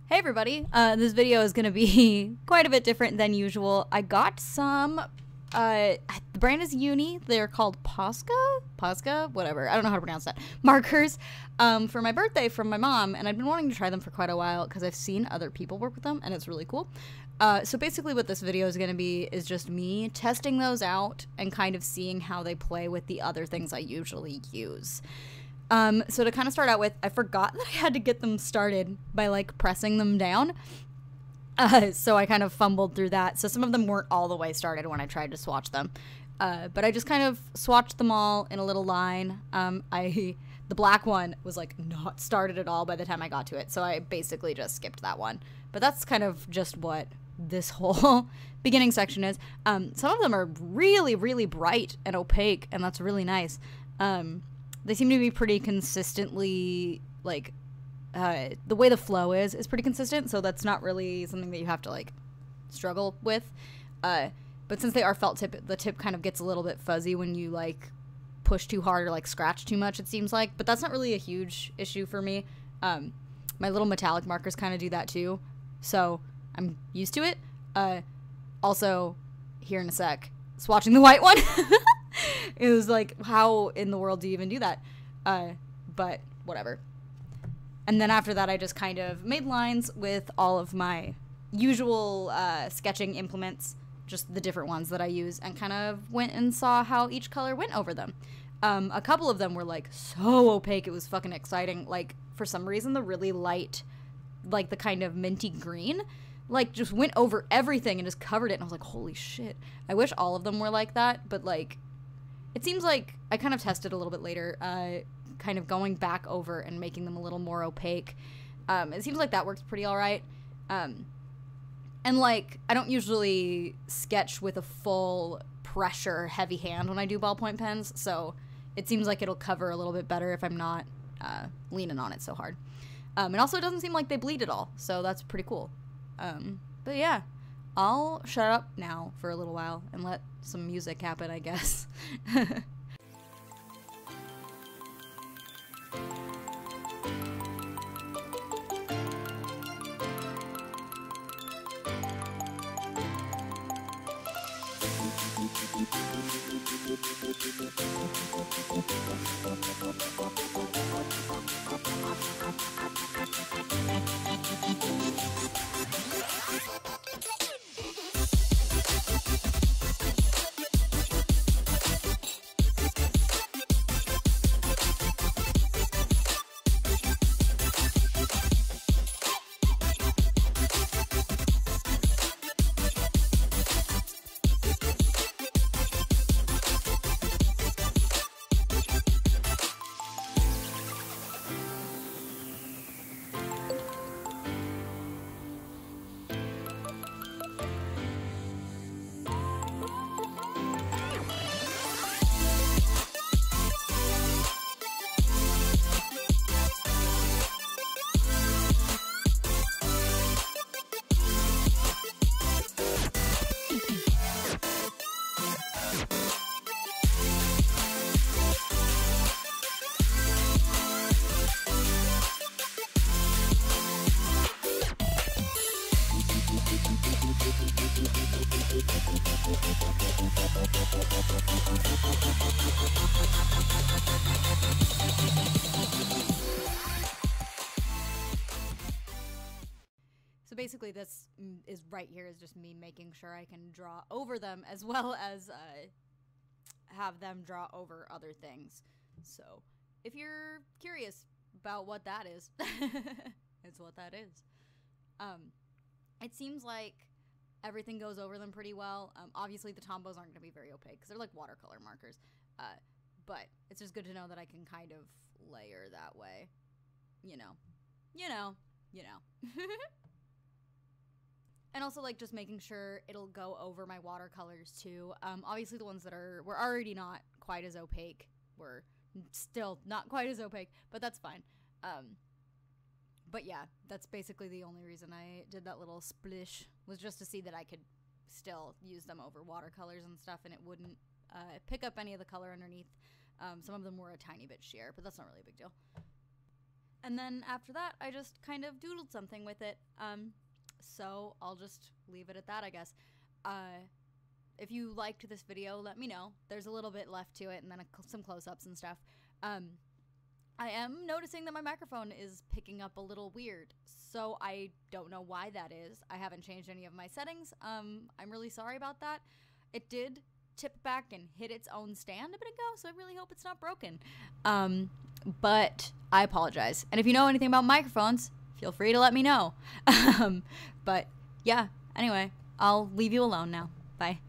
Hey everybody, this video is going to be quite a bit different than usual. I got some, the brand is Uni, they're called Posca, whatever, I don't know how to pronounce that, markers, for my birthday from my mom, and I've been wanting to try them for quite a while because I've seen other people work with them, and it's really cool. So basically what this video is going to be is just me testing those out and kind of seeing how they play with the other things I usually use. So to kind of start out with, I forgot that I had to get them started by, like, pressing them down. So I kind of fumbled through that. So some of them weren't all the way started when I tried to swatch them. But I just kind of swatched them all in a little line. The black one was, like, not started at all by the time I got to it. So I basically just skipped that one. But that's kind of just what this whole beginning section is. Some of them are really, really bright and opaque, and that's really nice. They seem to be pretty consistently, like, the way the flow is pretty consistent, so that's not really something that you have to, like, struggle with. But since they are felt tip, the tip kind of gets a little bit fuzzy when you, like, push too hard or, like, scratch too much, it seems like. But that's not really a huge issue for me. My little metallic markers kind of do that, too. So I'm used to it. Also, here in a sec, swatching the white one. It was like, how in the world do you even do that? But whatever. And then after that, I just kind of made lines with all of my usual sketching implements, just the different ones that I use, and kind of went and saw how each color went over them. A couple of them were, like, so opaque, it was fucking exciting. Like, for some reason, the really light, like, the kind of minty green, like, just went over everything and just covered it, and I was like, holy shit. I wish all of them were like that, but, like, it seems like I kind of tested a little bit later, kind of going back over and making them a little more opaque. It seems like that works pretty alright. And, like, I don't usually sketch with a full pressure heavy hand when I do ballpoint pens, so it seems like it'll cover a little bit better if I'm not leaning on it so hard. And also it doesn't seem like they bleed at all, so that's pretty cool. But yeah. I'll shut up now for a little while and let some music happen, I guess. So basically this is right here is just me making sure I can draw over them as well as have them draw over other things. So if you're curious about what that is, it's what that is. It seems like everything goes over them pretty well. Obviously the Tombos aren't going to be very opaque because they're like watercolor markers. But it's just good to know that I can kind of layer that way. You know. And also, like, just making sure it'll go over my watercolors, too. Obviously, the ones that were already not quite as opaque were still not quite as opaque, but that's fine. But yeah, that's basically the only reason I did that little splish, was just to see that I could still use them over watercolors and stuff, and it wouldn't pick up any of the color underneath. Some of them were a tiny bit sheer, but that's not really a big deal. And then after that, I just kind of doodled something with it. So I'll just leave it at that, I guess. If you liked this video, let me know. There's a little bit left to it, and then some close-ups and stuff. I am noticing that my microphone is picking up a little weird, so I don't know why that is. I haven't changed any of my settings. I'm really sorry about that. It did tip back and hit its own stand a bit ago, so I really hope it's not broken. But I apologize. And if you know anything about microphones, feel free to let me know. But yeah, anyway, I'll leave you alone now. Bye.